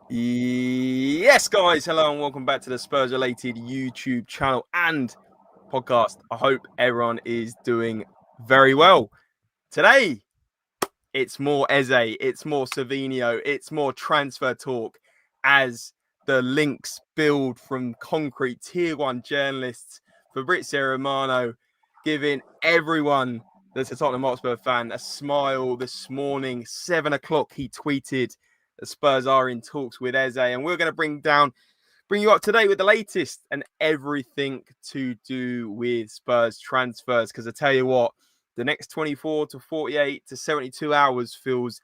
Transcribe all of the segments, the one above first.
Yes, guys. Hello and welcome back to the Spurs-Related YouTube channel and podcast. I hope everyone is doing very well. Today, it's more EZE, it's more Savio, it's more transfer talk as the links build from concrete tier one journalists. Fabrizio Romano giving everyone that's a Tottenham Hotspur fan a smile this morning. 7 o'clock, he tweeted the Spurs are in talks with EZE, and we're going to bring you up to date with the latest and everything to do with Spurs transfers. Because I tell you what, the next 24 to 48 to 72 hours feels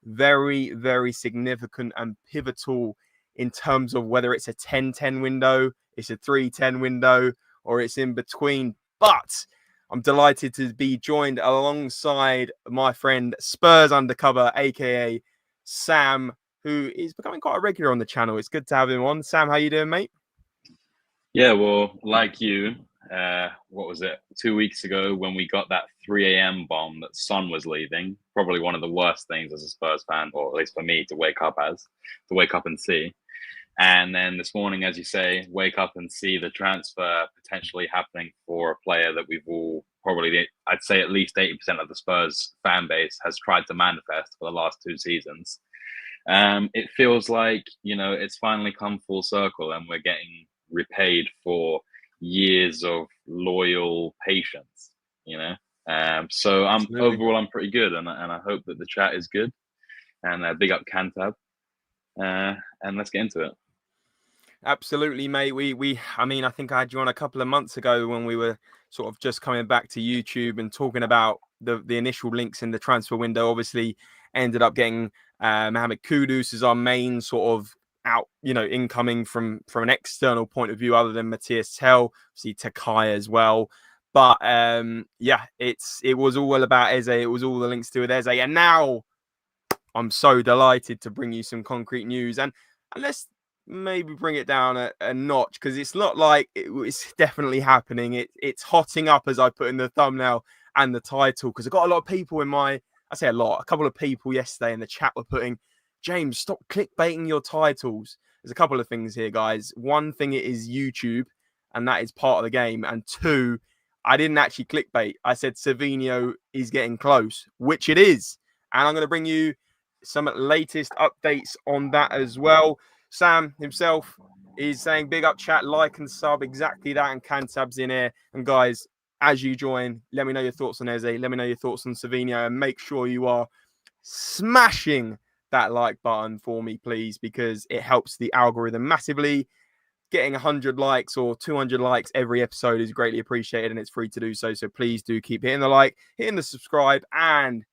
very, very significant and pivotal in terms of whether it's a 10-10 window, it's a 3-10 window, or it's in between. But I'm delighted to be joined alongside my friend Spurs Undercover, aka Sam, who is becoming quite a regular on the channel. It's good to have him on. Sam, how you doing, mate? Yeah, well, like you, what was it, 2 weeks ago when we got that 3 a.m. bomb that Son was leaving, probably one of the worst things as a Spurs fan, or at least for me, to wake up and see. And then this morning, as you say, wake up and see the transfer potentially happening for a player that we've all probably, I'd say at least 80% of the Spurs fan base has tried to manifest for the last 2 seasons. It feels like, it's finally come full circle and we're getting repaid for years of loyal patience, you know. So Absolutely. I'm pretty good, and I hope that the chat is good. And big up Cantab, and let's get into it. Absolutely, mate. I mean, I think I had you on a couple of months ago when we were sort of just coming back to YouTube and talking about the initial links in the transfer window. Obviously, ended up getting Mohamed Kudus as our main sort of incoming from an external point of view, other than Matthias Tell, obviously Takai as well. But it was all about EZE. It was all the links to with EZE, and now I'm so delighted to bring you some concrete news. And let's maybe bring it down a notch, because it's not like it's definitely happening. It's hotting up, as I put in the thumbnail and the title, because I got a lot of people a couple of people yesterday in the chat were putting, James, stop clickbaiting your titles. There's a couple of things here, guys. One thing, it is YouTube, and that is part of the game. And two, I didn't actually clickbait. I said Savio is getting close, which it is. And I'm going to bring you some latest updates on that as well. Sam himself is saying big up chat, like and sub, exactly that, and Cantab's in here. And guys, as you join, let me know your thoughts on EZE, let me know your thoughts on Savio, and make sure you are smashing that like button for me, please, because it helps the algorithm massively. Getting 100 likes or 200 likes every episode is greatly appreciated, and it's free to do so. So please do keep hitting the like, hitting the subscribe, and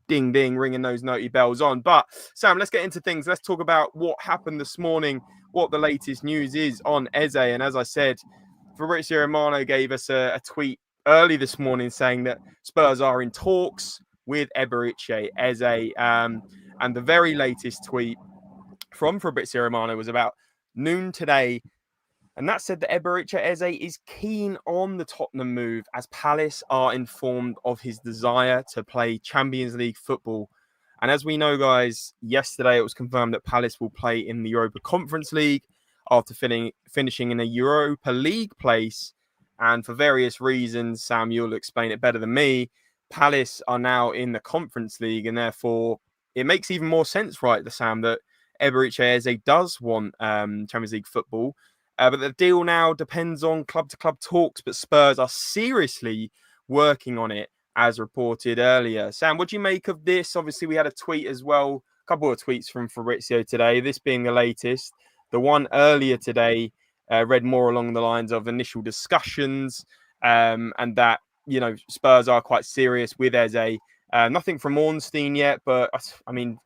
ding, ding, ringing those noti bells on. But Sam, let's get into things. Let's talk about what happened this morning, what the latest news is on EZE. And as I said, Fabrizio Romano gave us a tweet early this morning saying that Spurs are in talks with Eberechi EZE. And the very latest tweet from Fabrizio Romano was about noon today, and that said that Eberechi Eze is keen on the Tottenham move, as Palace are informed of his desire to play Champions League football. And as we know, guys, yesterday it was confirmed that Palace will play in the Europa Conference League after finishing in a Europa League place. And for various reasons, Sam, you'll explain it better than me, Palace are now in the Conference League, and therefore it makes even more sense, right, Sam, that Eberechi Eze does want Champions League football. But the deal now depends on club-to-club talks, but Spurs are seriously working on it, as reported earlier. Sam, what do you make of this? Obviously, we had a tweet as well, a couple of tweets from Fabrizio today, this being the latest. The one earlier today read more along the lines of initial discussions, and that, Spurs are quite serious with Eze. Nothing from Ornstein yet, but, I mean,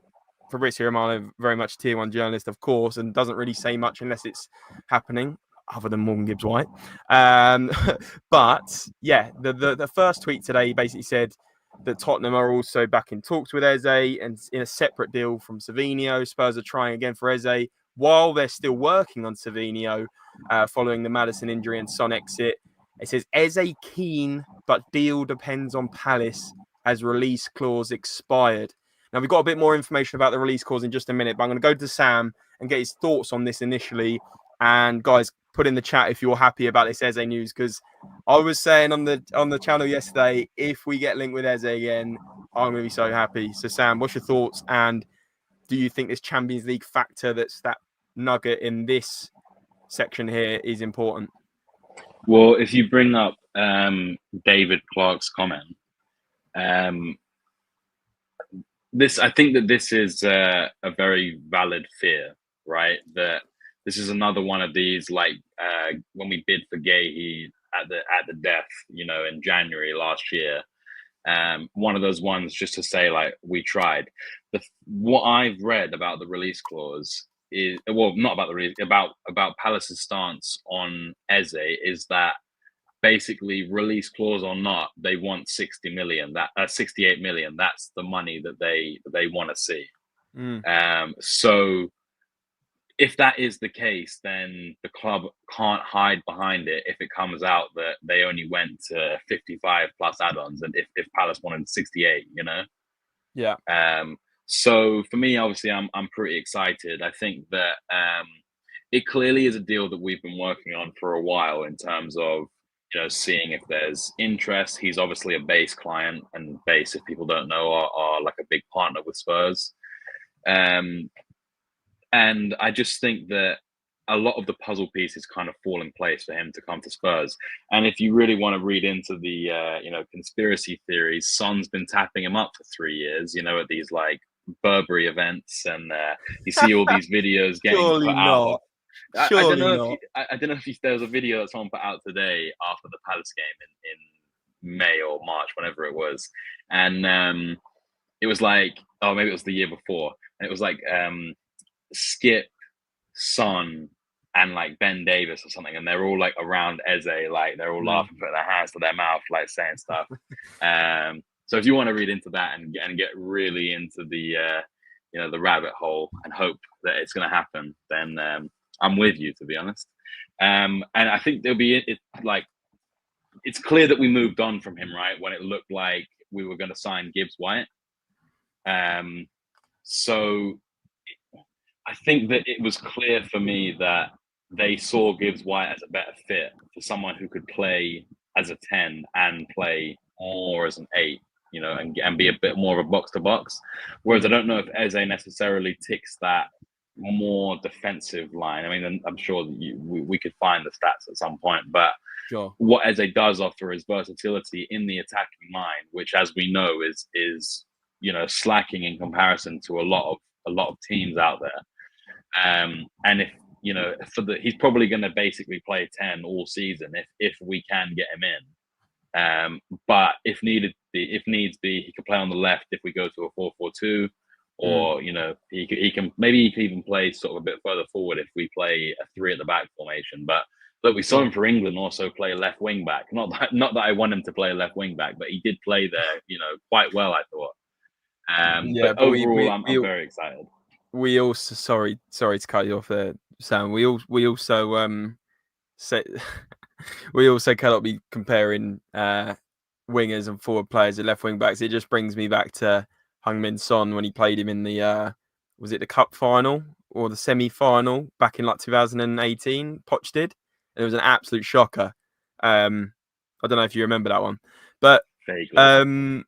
Fabrizio Romano, very much tier one journalist, of course, and doesn't really say much unless it's happening, other than Morgan Gibbs-White. But yeah, the first tweet today basically said that Tottenham are also back in talks with Eze, and in a separate deal from Savio. Spurs are trying again for Eze while they're still working on Savio following the Maddison injury and Son exit. It says Eze keen, but deal depends on Palace as release clause expired. Now, we've got a bit more information about the release clause in just a minute, but I'm going to go to Sam and get his thoughts on this initially. And guys, put in the chat if you're happy about this Eze news, because I was saying on the channel yesterday, if we get linked with Eze again, I'm going to be so happy. So Sam, what's your thoughts? And do you think this Champions League factor, that's that nugget in this section here, is important? Well, if you bring up David Clark's comment, I think that this is a very valid fear, right? That this is another one of these, like when we bid for Gahey at the death, in January last year. One of those ones just to say, like, we tried. What I've read about the release clause is, well, not about the release, about Palace's stance on Eze is that basically, release clause or not, they want 68 million. That's the money that they want to see. So if that is the case, then the club can't hide behind it if it comes out that they only went to 55 plus add-ons, and if Palace wanted 68, Yeah. So for me, obviously, I'm pretty excited. I think that it clearly is a deal that we've been working on for a while in terms of seeing if there's interest. He's obviously a base client, and base, if people don't know, are like a big partner with Spurs. And I just think that a lot of the puzzle pieces kind of fall in place for him to come to Spurs. And if you really want to read into the conspiracy theories, Son's been tapping him up for 3 years, at these like Burberry events, and you see all these videos getting Surely put not. out. I don't know if there was a video that someone put out today after the Palace game in May or March, whenever it was, and it was like, oh, maybe it was the year before, and it was like Skip, Son, and like Ben Davis or something, and they're all like around Eze, like they're all laughing, putting their hands to their mouth, like saying stuff. So if you want to read into that and get really into the the rabbit hole and hope that it's going to happen, then I'm with you, to be honest. And I think there'll be it's clear that we moved on from him, right? When it looked like we were going to sign Gibbs-White. So I think that it was clear for me that they saw Gibbs-White as a better fit for someone who could play as a 10 and play more as an 8, and be a bit more of a box-to-box. Whereas I don't know if Eze necessarily ticks that more defensive line. I mean, I'm sure we could find the stats at some point, but sure, what Eze does offer is versatility in the attacking line, which, as we know, is slacking in comparison to a lot of teams out there. And if he's probably going to basically play 10 all season if we can get him in. But if needs be, he could play on the left if we go to a 4-4-2. Or he can even play sort of a bit further forward if we play a 3 at the back formation. But we saw him for England also play left wing back. Not that I want him to play left wing back, but he did play there, quite well, I thought. But overall, I'm very excited. We also sorry to cut you off there, Sam. We also say we also cannot be comparing wingers and forward players at left wing backs. It just brings me back to Heung-min Son when he played him in the was it the cup final or the semi-final back in like 2018? Poch did, and it was an absolute shocker. I don't know if you remember that one, but vaguely.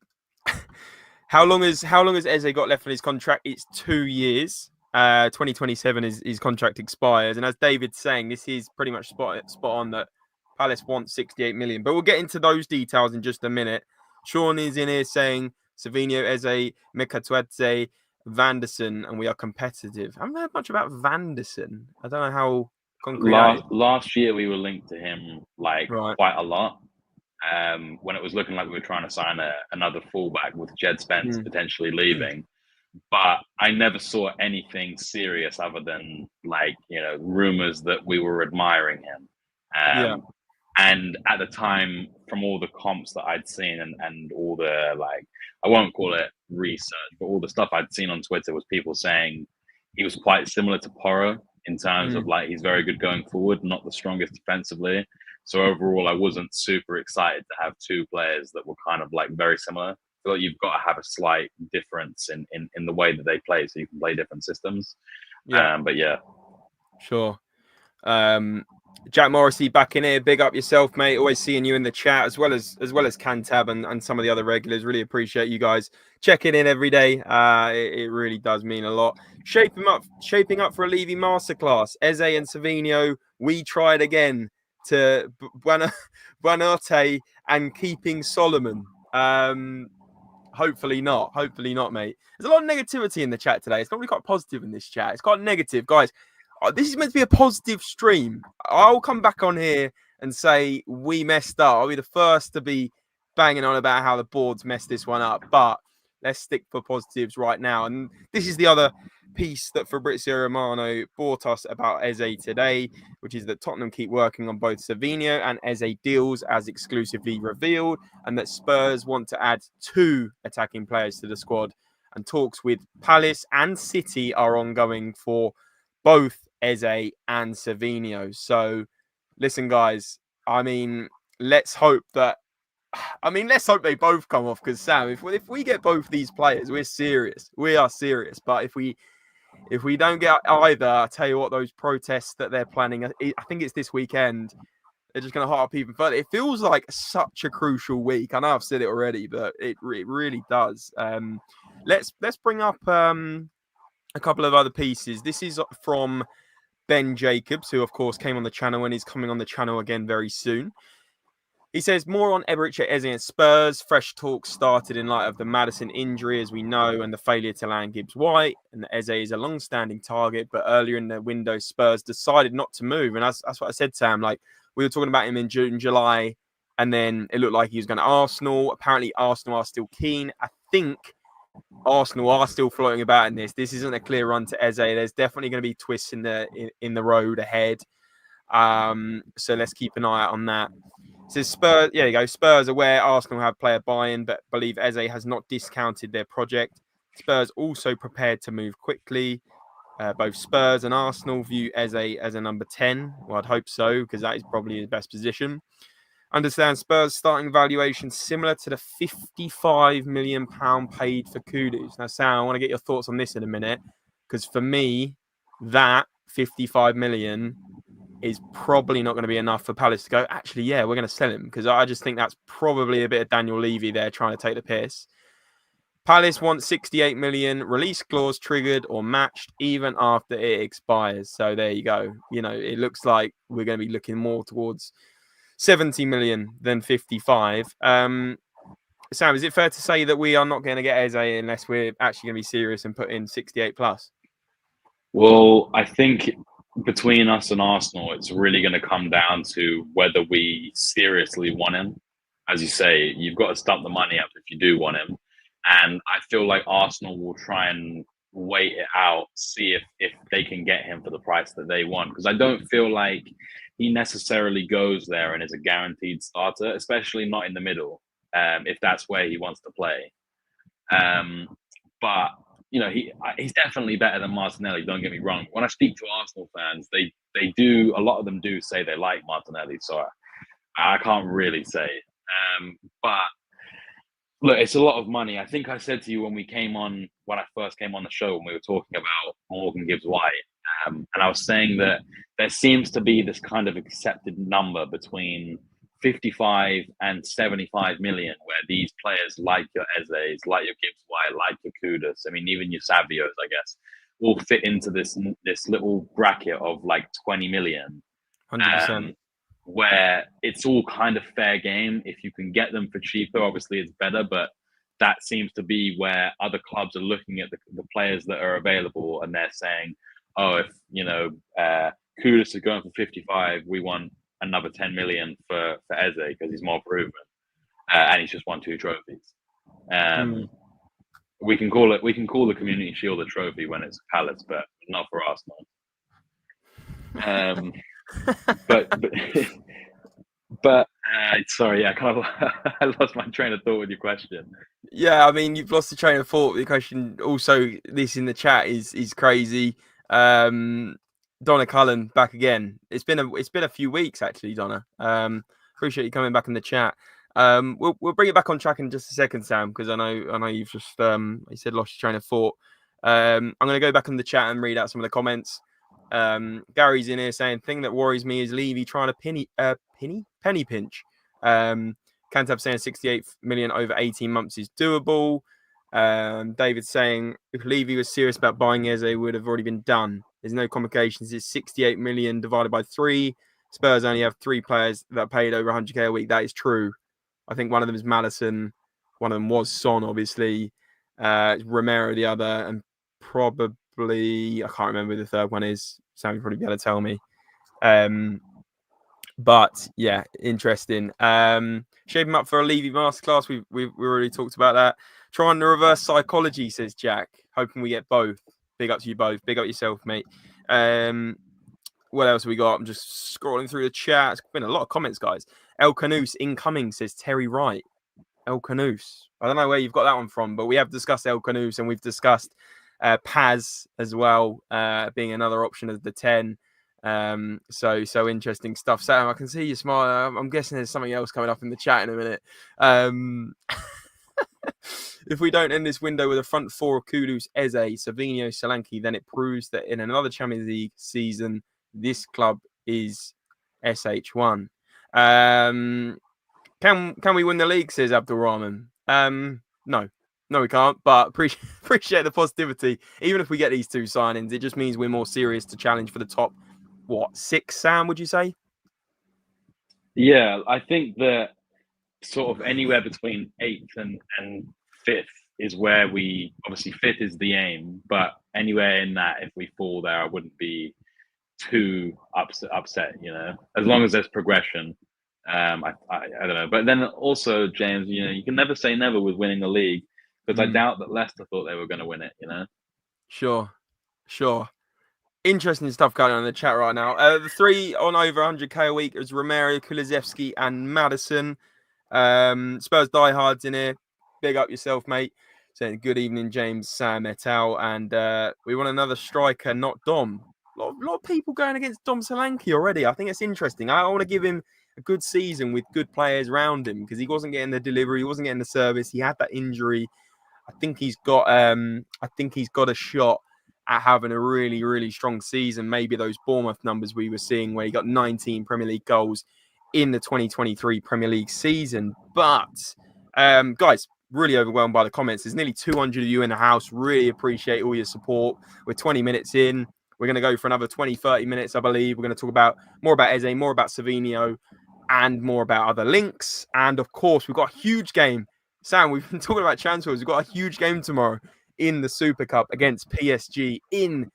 How long has Eze got left on his contract? It's 2 years. 2027 his contract expires, and as David's saying, this is pretty much spot on that Palace wants 68 million. But we'll get into those details in just a minute. Sean is in here saying Savino, Eze, Mikatwedze, Vanderson, and we are competitive. I haven't heard much about Vanderson. I don't know how concrete. Last year we were linked to him quite a lot. When it was looking like we were trying to sign another fullback with Jed Spence potentially leaving. But I never saw anything serious other than rumors that we were admiring him. And at the time, from all the comps that I'd seen and all the I won't call it research, but all the stuff I'd seen on Twitter was people saying he was quite similar to Porro in terms of he's very good going forward, not the strongest defensively. So overall, I wasn't super excited to have two players that were kind of very similar. I feel like you've got to have a slight difference in the way that they play so you can play different systems. But yeah, sure. Jack Morrissey back in here. Big up yourself, mate. Always seeing you in the chat, as well as Cantab and some of the other regulars. Really appreciate you guys checking in every day. It really does mean a lot. Shaping up for a Levy masterclass. Eze and Savino. We tried again to Buonanotte and keeping Solomon. Hopefully not, mate. There's a lot of negativity in the chat today. It's not really quite positive in this chat. It's quite negative, guys. This is meant to be a positive stream. I'll come back on here and say we messed up. I'll be the first to be banging on about how the boards messed this one up. But let's stick for positives right now. And this is the other piece that Fabrizio Romano brought us about Eze today, which is that Tottenham keep working on both Savio and Eze deals as exclusively revealed, and that Spurs want to add 2 attacking players to the squad. And talks with Palace and City are ongoing for both Eze and Savio. So, listen, guys. I mean, let's hope they both come off. Because Sam, if we get both these players, we're serious. We are serious. But if we don't get either, I tell you what, those protests that they're planning, I think it's this weekend. They're just going to hot up even further. It feels like such a crucial week. I know I've said it already, but it really does. Let's bring up a couple of other pieces. This is from Ben Jacobs, who of course came on the channel and is coming on the channel again very soon. He says, more on Eberechi, Eze and Spurs. Fresh talks started in light of the Maddison injury, as we know, and the failure to land Gibbs-White. And Eze is a long-standing target, but earlier in the window, Spurs decided not to move. And that's what I said, Sam. Like, we were talking about him in June, July, and then it looked like he was going to Arsenal. Apparently, Arsenal are still keen. I think Arsenal are still floating about in this. This isn't a clear run to Eze. There's definitely going to be twists in the road ahead. So let's keep an eye out on that. It says Spurs. Yeah, you go. Spurs aware Arsenal have player buy-in, but believe Eze has not discounted their project. Spurs also prepared to move quickly. Both Spurs and Arsenal view Eze as a number 10. Well, I'd hope so, because that is probably his best position. Understand Spurs starting valuation similar to the £55 million paid for Kudus. Now, Sam, I want to get your thoughts on this in a minute, because for me, that 55 million is probably not going to be enough for Palace to go, actually, yeah, we're going to sell him, because I just think that's probably a bit of Daniel Levy there trying to take the piss. Palace wants 68 million, release clause triggered or matched even after it expires. So there you go. You know, it looks like we're going to be looking more towards 70 million than 55. Sam, is it fair to say that we are not going to get Eze unless we're actually going to be serious and put in 68 plus? Well, I think between us and Arsenal, it's really going to come down to whether we seriously want him. As you say, you've got to stump the money up if you do want him. And I feel like Arsenal will try and wait it out, see if they can get him for the price that they want. Because I don't feel like he necessarily goes there and is a guaranteed starter, especially not in the middle, if that's where he wants to play. But, you know, he's definitely better than Martinelli, don't get me wrong. When I speak to Arsenal fans, they do, a lot of them do say they like Martinelli, so I can't really say. But look, it's a lot of money. I think I said to you when I first came on the show, when we were talking about Morgan Gibbs-White, and I was saying that there seems to be this kind of accepted number between 55 and 75 million, where these players like your Eze's, like your Gibbs-White, like your Kudus, I mean, even your Savios, I guess, all fit into this little bracket of like 20 million. 100%. Where it's all kind of fair game. If you can get them for cheaper, obviously it's better, but that seems to be where other clubs are looking at the players that are available, and they're saying, oh, if, you know, Kudus is going for 55, we want another 10 million for Eze because he's more proven, and he's just won 2 trophies. We can call the Community Shield a trophy when it's Palace, but not for Arsenal. But sorry, yeah, I lost my train of thought with your question. Yeah, I mean, you've lost the train of thought with your question. Also, this in the chat is crazy. Donna Cullen back again. It's been a few weeks actually, Donna. Appreciate you coming back in the chat. We'll bring it back on track in just a second, Sam, because I know you've just you said lost your train of thought. I'm going to go back in the chat and read out some of the comments. Gary's in here saying, thing that worries me is Levy trying to penny pinch. Cantab saying 68 million over 18 months is doable. David saying, if Levy was serious about buying Eze, it would have already been done. There's no complications. It's 68 million divided by 3. Spurs only have 3 players that are paid over 100k a week. That is true. I think one of them is Maddison. One of them was Son, obviously. Romero, the other, and probably, I can't remember who the third one is. Sam, you'll probably be able to tell me. But yeah, interesting. Shaping up for a Levy masterclass. We've already talked about that. Trying to reverse psychology, says Jack. Hoping we get both. Big up to you both. Big up yourself, mate. What else have we got? I'm just scrolling through the chat. It's been a lot of comments, guys. El Canoes incoming, says Terry Wright. El Canoes. I don't know where you've got that one from, but we have discussed El Canoes and we've discussed Paz as well, being another option as the 10. So interesting stuff. Sam, I can see you smile. I'm guessing there's something else coming up in the chat in a minute. If we don't end this window with a front four of Kudus, Eze, Savino, Solanke, then it proves that in another Champions League season, this club is SH1. Can we win the league, says Abdul Rahman? No, we can't. But appreciate the positivity. Even if we get these 2 signings, it just means we're more serious to challenge for the top, 6, Sam, would you say? Yeah, I think that sort of anywhere between 8th and 5th is where we, obviously 5th is the aim, but anywhere in that, if we fall there, I wouldn't be too upset, as long as there's progression. I don't know. But then also, James, you can never say never with winning the league, because I doubt that Leicester thought they were going to win it, Sure. Interesting stuff going on in the chat right now. The 3 on over 100k a week is Romero, Kulusevski, and Maddison. Spurs diehards in here. Big up yourself, mate. Saying good evening, James, Sam, et al. And we want another striker, not Dom. A lot of people going against Dom Solanke already. I think it's interesting. I want to give him a good season with good players around him because he wasn't getting the delivery, he wasn't getting the service. He had that injury. I think he's got a shot at having a really, really strong season. Maybe those Bournemouth numbers we were seeing where he got 19 Premier League goals in the 2023 Premier League season. But guys, really overwhelmed by the comments. There's nearly 200 of you in the house. Really appreciate all your support. We're 20 minutes in. We're going to go for another 20, 30 minutes, I believe. We're going to talk about more about Eze, more about Savino, and more about other links. And of course, we've got a huge game. Sam, we've been talking about transfers. We've got a huge game tomorrow in the Super Cup against PSG in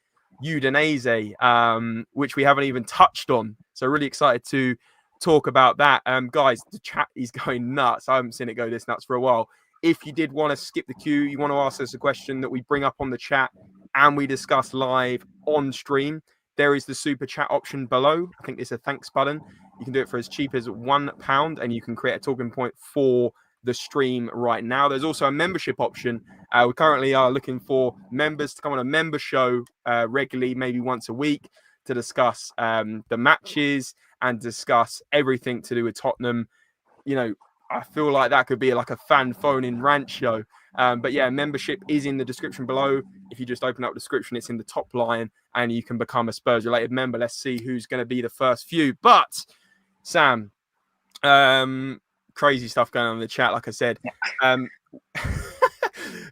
Udinese, which we haven't even touched on. So really excited to talk about that. Guys, the chat is going nuts. I haven't seen it go this nuts for a while. If you did want to skip the queue, you want to ask us a question that we bring up on the chat and we discuss live on stream, there is the super chat option below. I think it's a thanks button. You can do it for as cheap as £1 and you can create a talking point for the stream right now. There's also a membership option. We currently are looking for members to come on a member show regularly, maybe once a week, to discuss the matches and discuss everything to do with Tottenham. I feel like that could be like a fan phone-in rant show. But yeah, membership is in the description below. If you just open up the description, it's in the top line and you can become a Spurs-related member. Let's see who's going to be the first few. But, Sam, crazy stuff going on in the chat, like I said.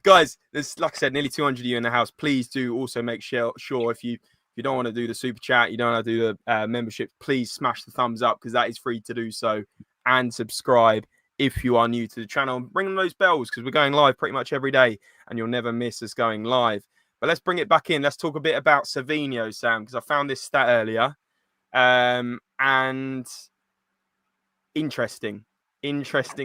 Guys, there's, like I said, nearly 200 of you in the house. Please do also make sure if you don't want to do the super chat, you don't want to do the membership, please smash the thumbs up because that is free to do so. And subscribe if you are new to the channel. Bring them those bells because we're going live pretty much every day and you'll never miss us going live. But let's bring it back in. Let's talk a bit about Savino, Sam, because I found this stat earlier. And interesting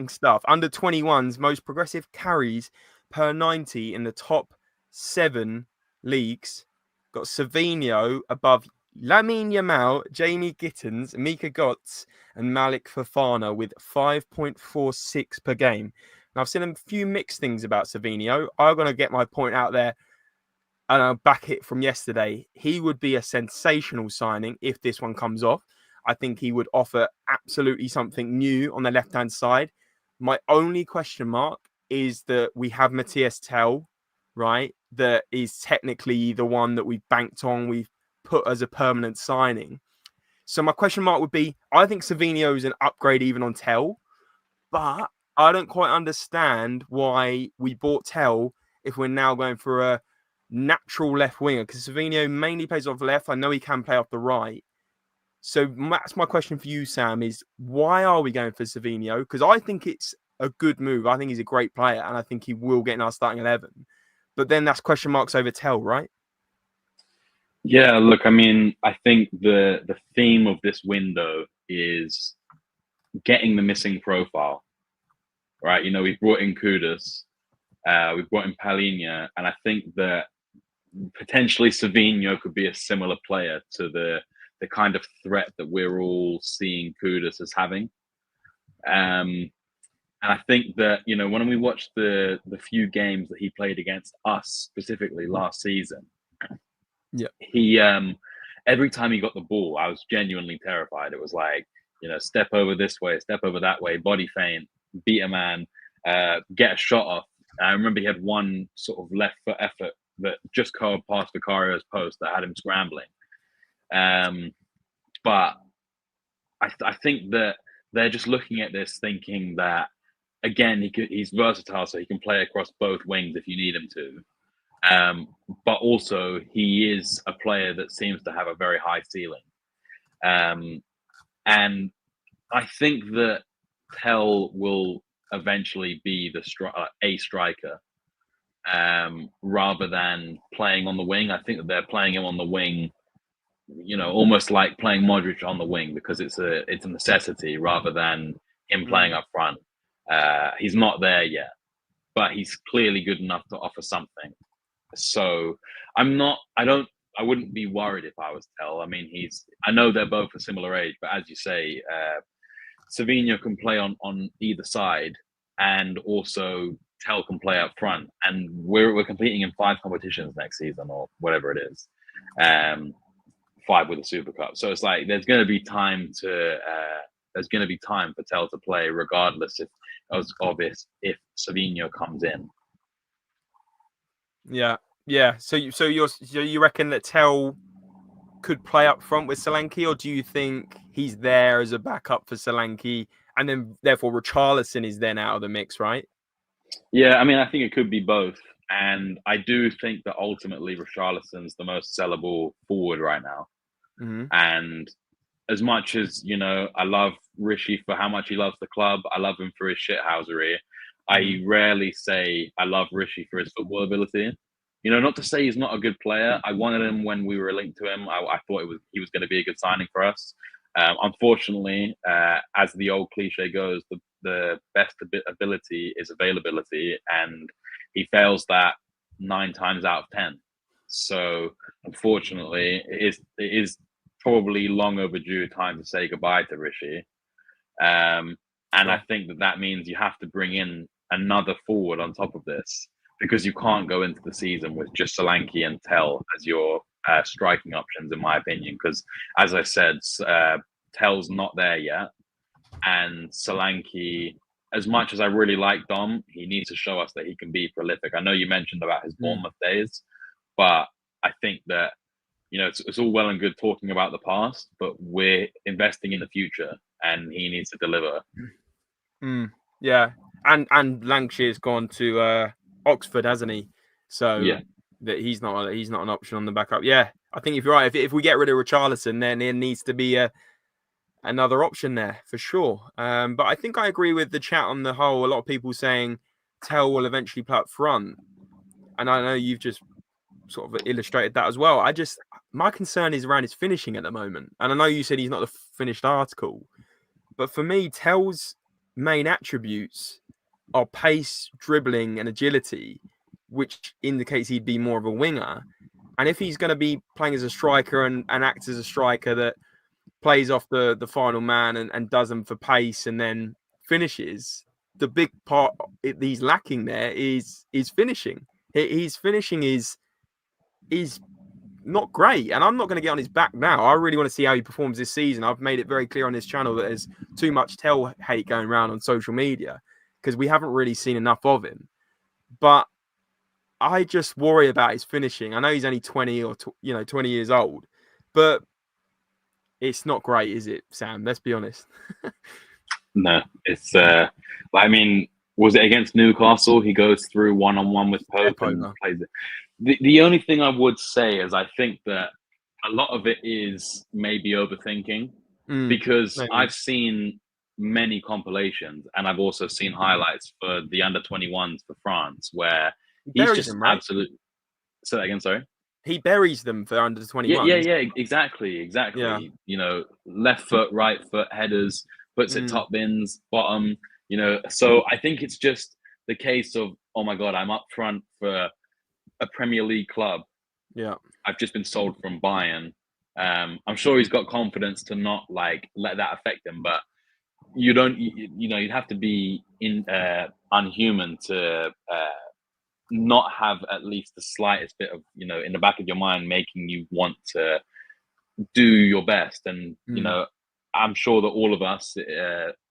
stuff. Under 21's most progressive carries per 90 in the top 7 leagues. Got Savino above Lamine Yamal, Jamie Gittins, Mika Götze, and Malik Fofana with 5.46 per game. Now, I've seen a few mixed things about Savino. I'm going to get my point out there and I'll back it from yesterday. He would be a sensational signing if this one comes off. I think he would offer absolutely something new on the left-hand side. My only question mark is that we have Matthias Tell right? That is technically the one that we've banked on, we've put as a permanent signing. So my question mark would be, I think Savino is an upgrade even on Tell, but I don't quite understand why we bought Tell if we're now going for a natural left winger, because Savino mainly plays off left. I know he can play off the right. So that's my question for you, Sam, is why are we going for Savino? Because I think it's a good move. I think he's a great player, and I think he will get in our starting 11. But then that's question marks over Tell, right? Yeah, look, I mean, I think the theme of this window is getting the missing profile, right? You know, we've brought in Kudus, we've brought in Palhinha, and I think that potentially Savino could be a similar player to the kind of threat that we're all seeing Kudus as having. And I think that, you know, when we watched the few games that he played against us specifically last season, yeah, he every time he got the ball, I was genuinely terrified. It was like, you know, step over this way, step over that way, body feint, beat a man, get a shot off. I remember he had one sort of left foot effort that just curled past Vicario's post that had him scrambling. But I think that they're just looking at this thinking that, again, he's versatile, so he can play across both wings if you need him to. But also, he is a player that seems to have a very high ceiling. And I think that Tell will eventually be a striker rather than playing on the wing. I think that they're playing him on the wing, you know, almost like playing Modric on the wing, because it's a necessity rather than him playing up front. He's not there yet, but he's clearly good enough to offer something. So I wouldn't be worried if I was Tell. I mean, I know they're both a similar age, but as you say, Savino can play on either side, and also Tell can play up front. And we're competing in 5 competitions next season, or whatever it is, 5 with the Super Cup. So it's like there's going to be time for Tell to play, regardless if Savino comes in. Yeah. So you reckon that Tell could play up front with Solanke, or do you think he's there as a backup for Solanke, and then therefore Richarlison is then out of the mix, right? Yeah, I mean, I think it could be both, and I do think that ultimately Richarlison's the most sellable forward right now. Mm-hmm. And as much as, you know, I love Rishi for how much he loves the club, I love him for his shithousery. I rarely say I love Rishi for his football ability. You know, not to say he's not a good player. I wanted him when we were linked to him. I thought he was going to be a good signing for us. Unfortunately, as the old cliche goes, the best ability is availability, and he fails that 9 times out of 10. So unfortunately, it is probably long overdue time to say goodbye to Rishi. And I think that means you have to bring in another forward on top of this, because you can't go into the season with just Solanke and Tell as your striking options, in my opinion. Because, as I said, Tell's not there yet. And Solanke, as much as I really like Dom, he needs to show us that he can be prolific. I know you mentioned about his Bournemouth days, but I think that, you know, it's all well and good talking about the past, but we're investing in the future, and he needs to deliver. Yeah. And Lancashire's gone to Oxford, hasn't he? So yeah, that he's not an option on the backup. Yeah, I think if you're right, if we get rid of Richarlison, then there needs to be another option there for sure. But I think I agree with the chat on the whole. A lot of people saying Tell will eventually play up front, and I know you've just sort of illustrated that as well. My concern is around his finishing at the moment, and I know you said he's not the finished article, but for me, Tell's main attributes are pace, dribbling, and agility, which indicates he'd be more of a winger. And if he's going to be playing as a striker and acts as a striker that plays off the final man and does them for pace and then finishes, the big part he's lacking there is finishing. His finishing is not great, and I'm not going to get on his back now. I really want to see how he performs this season. I've made it very clear on this channel that there's too much Tell hate going around on social media because we haven't really seen enough of him. But I just worry about his finishing. I know he's only 20 or 20 years old, but it's not great, is it, Sam? Let's be honest. No, it's I mean, was it against Newcastle? He goes through one-on-one with Pope Step and over. plays it. The only thing I would say is I think that a lot of it is maybe overthinking, because Maybe. I've seen many compilations and I've also seen highlights for the under-21s for France where He he's buries just them, right? absolute. Say that again, sorry. He buries them for under the Yeah, yeah, 21s. yeah, exactly, Yeah. exactly. Left foot, right foot, headers, puts it Mm, top bins, bottom. So I think it's just the case of, oh my god, I'm up front for a Premier League club. yeah. I've just been sold from Bayern. I'm sure he's got confidence to not like let that affect him, but you don't. You'd have to be unhuman to not have at least the slightest bit of in the back of your mind making you want to do your best. And Mm, I'm sure that all of us,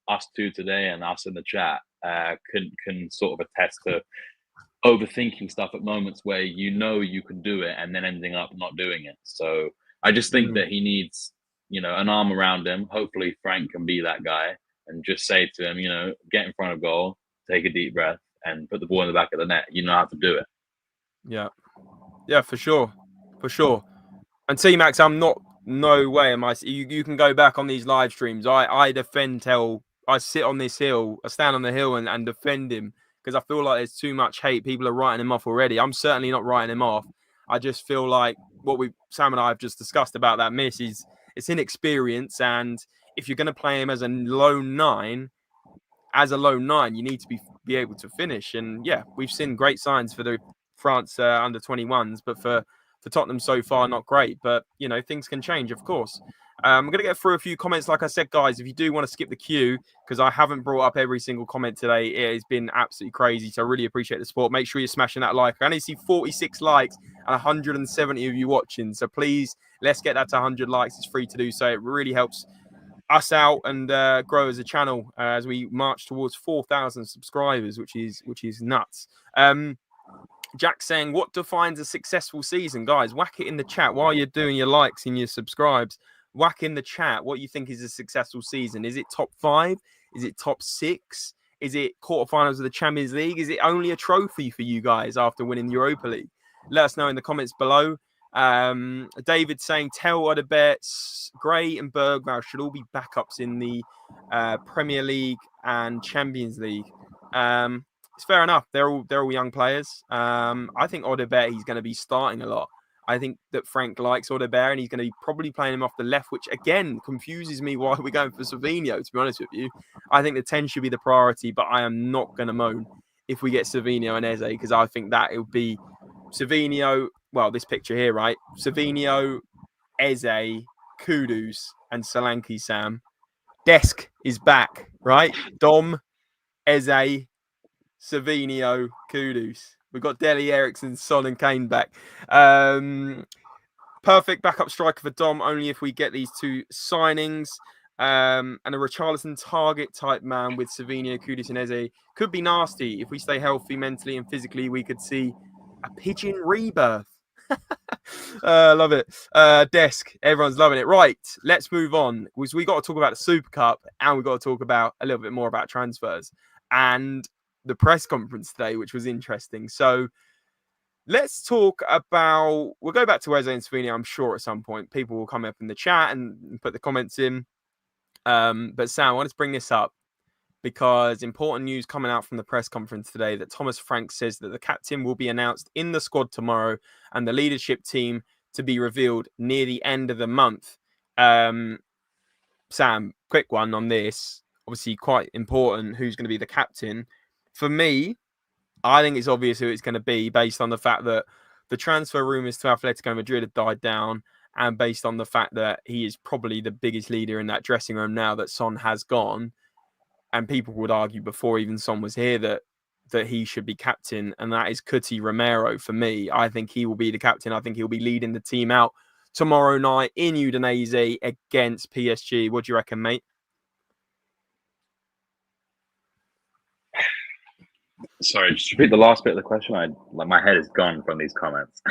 us two today and us in the chat, can sort of attest to overthinking stuff at moments where you can do it and then ending up not doing it. So I just think mm. that he needs an arm around him. Hopefully Frank can be that guy and just say to him, get in front of goal, take a deep breath, and put the ball in the back of the net. You know how to do it. Yeah. Yeah, for sure. For sure. And T-Max, no way am I. You can go back on these live streams. I defend Tell. I sit on this hill. I stand on the hill and defend him because I feel like there's too much hate. People are writing him off already. I'm certainly not writing him off. I just feel like Sam and I have just discussed about that miss is it's inexperience. And if you're going to play him as a lone nine, you need to be able to finish. And yeah, we've seen great signs for the France under 21s, but for Tottenham so far, not great. But things can change, of course. I'm going to get through a few comments. Like I said, guys, if you do want to skip the queue, because I haven't brought up every single comment today, it has been absolutely crazy. So I really appreciate the support. Make sure you're smashing that like. I only see 46 likes and 170 of you watching. So please, let's get that to 100 likes. It's free to do so. It really helps us out and grow as a channel as we march towards 4,000 subscribers, which is nuts. Jack saying, what defines a successful season? Guys, whack it in the chat while you're doing your likes and your subscribes. Whack in the chat what you think is a successful season. Is it top 5? Is it top 6? Is it quarterfinals of the Champions League? Is it only a trophy for you guys after winning the Europa League? Let us know in the comments below. David saying Tell Odebert, Gray and Bergvall should all be backups in the Premier League and Champions League. It's fair enough. They're all young players. I think Odebert, he's going to be starting a lot. I think that Frank likes Odebert and he's going to be probably playing him off the left, which again confuses me why we're going for Savio, to be honest with you. I think the 10 should be the priority, but I am not going to moan if we get Savio and Eze, because I think that it would be Savio. Well, this picture here, right? Savio, Eze, Kudus, and Solanke, Sam. Desk is back, right? Dom, Eze, Savio, Kudus. We've got Dele Eriksson, Son, and Kane back. Perfect backup striker for Dom, only if we get these two signings. And a Richarlison target type man with Savio, Kudus, and Eze could be nasty. If we stay healthy mentally and physically, we could see a pigeon rebirth. Love it. Desk, everyone's loving it. Right, let's move on. We got to talk about the Super Cup and we got to talk about a little bit more about transfers and the press conference today, which was interesting. So let's talk about. We'll go back to Eze and Savio. I'm sure at some point people will come up in the chat and put the comments in. But Sam, I want to bring this up because important news coming out from the press conference today that Thomas Frank says that the captain will be announced in the squad tomorrow and the leadership team to be revealed near the end of the month. Sam, quick one on this. Obviously, quite important who's going to be the captain. For me, I think it's obvious who it's going to be based on the fact that the transfer rumours to Atletico Madrid have died down and based on the fact that he is probably the biggest leader in that dressing room now that Son has gone. And people would argue before even Son was here that he should be captain, and that is Cuti Romero for me. I think he will be the captain. I think he'll be leading the team out tomorrow night in Udinese against PSG. What do you reckon, mate? Sorry, just repeat the last bit of the question. My head is gone from these comments.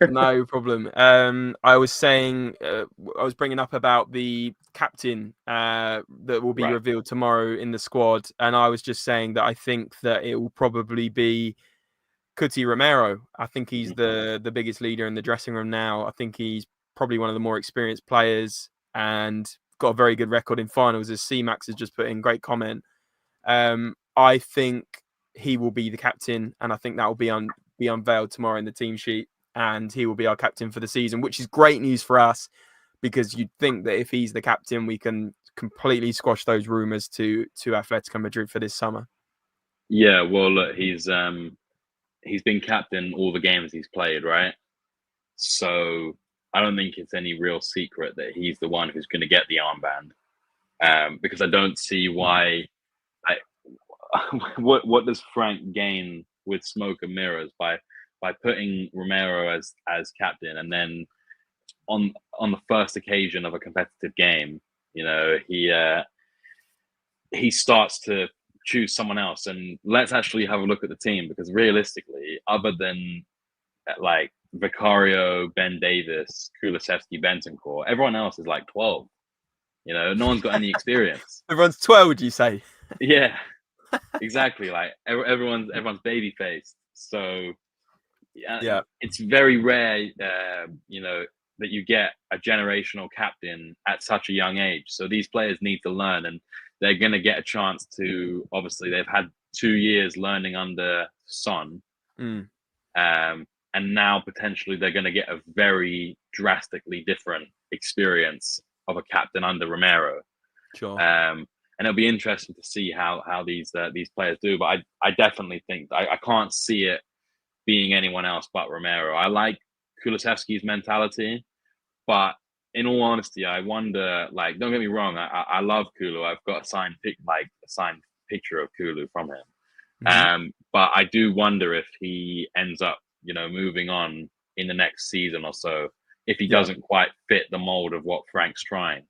No problem. I was saying, I was bringing up about the captain that will be Right. revealed tomorrow in the squad, and I was just saying that I think that it will probably be Cuti Romero. I think he's the biggest leader in the dressing room now. I think he's probably one of the more experienced players and got a very good record in finals, as C-Max has just put in. Great comment. I think he will be the captain, and I think that will be unveiled tomorrow in the team sheet, and he will be our captain for the season, which is great news for us because you'd think that if he's the captain, we can completely squash those rumours to Atletico Madrid for this summer. Yeah, well, look, he's been captain all the games he's played, right? So I don't think it's any real secret that he's the one who's going to get the armband, because I don't see why. What does Frank gain with smoke and mirrors by putting Romero as captain, and then on the first occasion of a competitive game, he starts to choose someone else. And let's actually have a look at the team, because realistically, other than like Vicario, Ben Davis, Kulusevski, Bentancur, everyone else is like 12. No one's got any experience. Everyone's 12, would you say? Yeah, exactly. Like everyone's baby faced. So Yeah, it's very rare, that you get a generational captain at such a young age. So these players need to learn, and they're going to get a chance to. Obviously, they've had 2 years learning under Son, and now potentially they're going to get a very drastically different experience of a captain under Romero. sure. And it'll be interesting to see how these players do. But I definitely think I can't see it being anyone else but Romero. I like Kulusevski's mentality, but in all honesty, I wonder. Like, don't get me wrong, I love Kulu. I've got a signed picture of Kulu from him. But I do wonder if he ends up, moving on in the next season or so, if he doesn't quite fit the mold of what Frank's trying,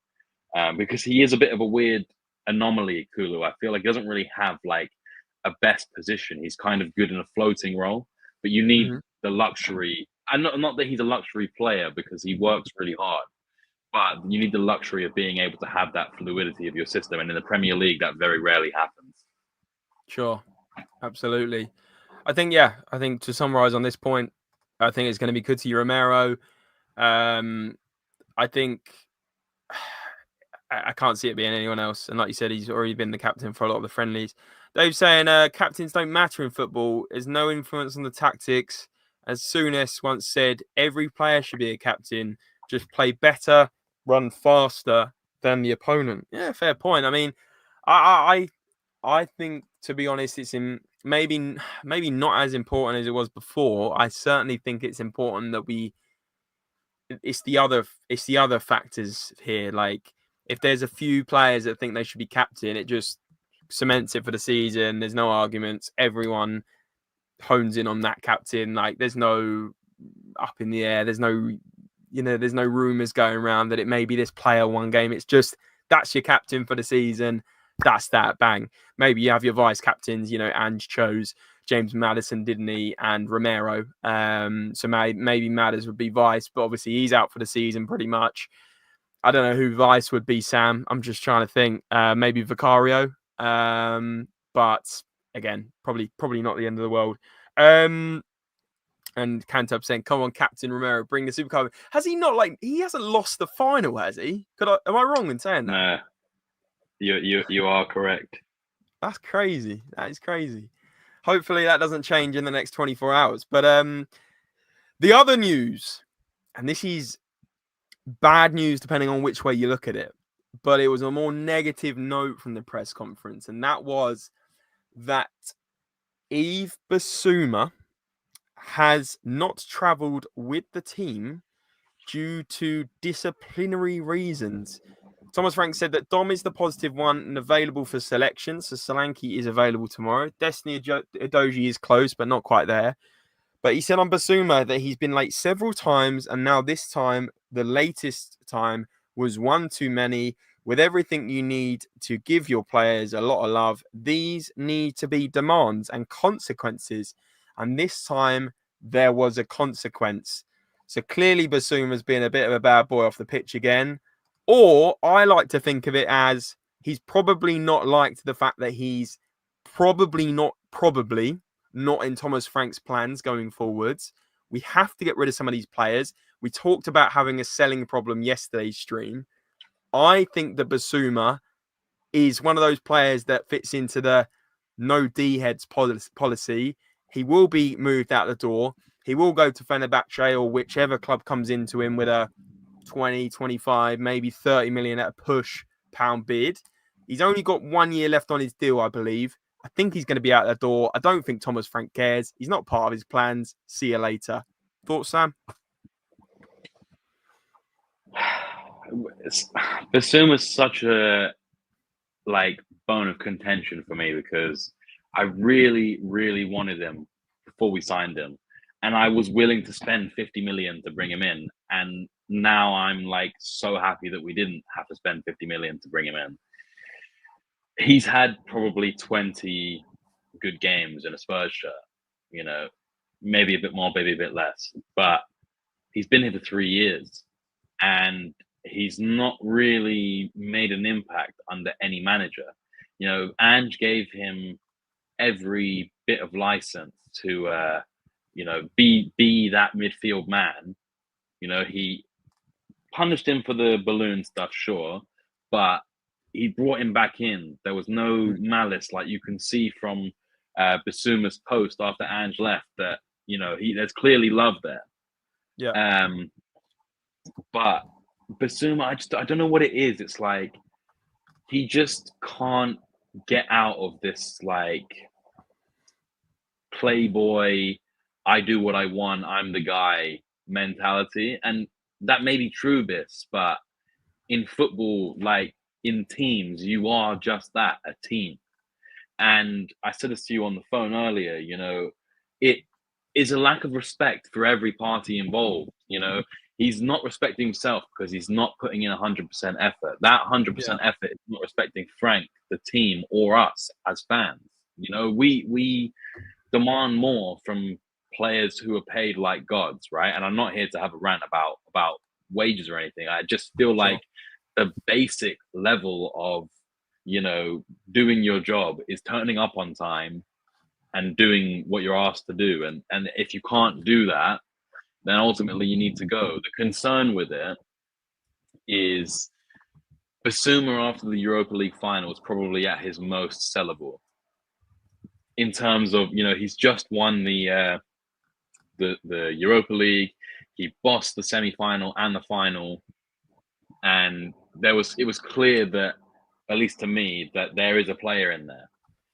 because he is a bit of a weird anomaly. Kulu, I feel like, he doesn't really have like a best position. He's kind of good in a floating role, but you need the luxury. And not that he's a luxury player, because he works really hard, but you need the luxury of being able to have that fluidity of your system. And in the Premier League, that very rarely happens. Sure, absolutely. I think to summarize on this point, I think it's going to be Cuti Romero. I think I can't see it being anyone else. And like you said, he's already been the captain for a lot of the friendlies. Dave's saying captains don't matter in football. There's no influence on the tactics. As Souness once said, every player should be a captain. Just play better, run faster than the opponent. Yeah, fair point. I mean, I think, to be honest, it's maybe not as important as it was before. I certainly think it's important that it's the other factors here. Like, if there's a few players that think they should be captain, it just cements it for the season. There's no arguments. Everyone hones in on that captain. Like, there's no up in the air. There's no rumors going around that it may be this player one game. It's just, that's your captain for the season. That's that, bang. Maybe you have your vice captains, Ange chose James Maddison, didn't he? And Romero. So maybe Madders would be vice, but obviously he's out for the season pretty much. I don't know who vice would be, Sam. I'm just trying to think. Maybe Vicario. But again, probably not the end of the world. And Cantab saying, "Come on, Captain Romero, bring the Supercar." Has he not, he hasn't lost the final, has he? Am I wrong in saying that? No, you are correct. That's crazy. That is crazy. Hopefully that doesn't change in the next 24 hours. But the other news, and this is bad news depending on which way you look at it, but it was a more negative note from the press conference, and that was that EZE Bissouma has not travelled with the team due to disciplinary reasons. Thomas Frank said that Dom is the positive one and available for selection, so Solanke is available tomorrow. Destiny Udogie is close, but not quite there. But he said on Bissouma that he's been late several times, and now this time, the latest time, was one too many, with everything you need to give your players a lot of love, these need to be demands and consequences. And this time there was a consequence. So clearly Bissouma's been a bit of a bad boy off the pitch again. Or I like to think of it as he's probably not liked the fact that he's probably not in Thomas Frank's plans going forwards. We have to get rid of some of these players. We talked about having a selling problem yesterday's stream. I think that Bissouma is one of those players that fits into the no D-heads policy. He will be moved out the door. He will go to Fenerbahce or whichever club comes into him with a 20, 25, maybe 30 million at a push pound bid. He's only got 1 year left on his deal, I believe. I think he's going to be out the door. I don't think Thomas Frank cares. He's not part of his plans. See you later. Thoughts, Sam? Bissouma's such a bone of contention for me because I really, really wanted him before we signed him. And I was willing to spend 50 million to bring him in. And now I'm so happy that we didn't have to spend 50 million to bring him in. He's had probably 20 good games in a Spurs shirt, maybe a bit more, maybe a bit less. But he's been here for 3 years and he's not really made an impact under any manager. Ange gave him every bit of license to, be that midfield man. He punished him for the balloon stuff, sure, but he brought him back in. There was no malice, like you can see from Bissouma's post after Ange left that, there's clearly love there. Yeah. But Bissouma, I don't know what it is. It's he just can't get out of this playboy, I do what I want, I'm the guy mentality. And that may be true, but in football, in teams, you are just that, a team. And I said this to you on the phone earlier, it is a lack of respect for every party involved. He's not respecting himself because he's not putting in 100% effort. That 100% effort is not respecting Frank, the team, or us as fans. We demand more from players who are paid like gods, right? And I'm not here to have a rant about wages or anything. I just feel like the basic level of, doing your job is turning up on time and doing what you're asked to do. And if you can't do that, then ultimately you need to go. The concern with it is Bissouma after the Europa League final is probably at his most sellable. In terms of, he's just won the Europa League. He bossed the semi-final and the final. And it was clear that, at least to me, that there is a player in there.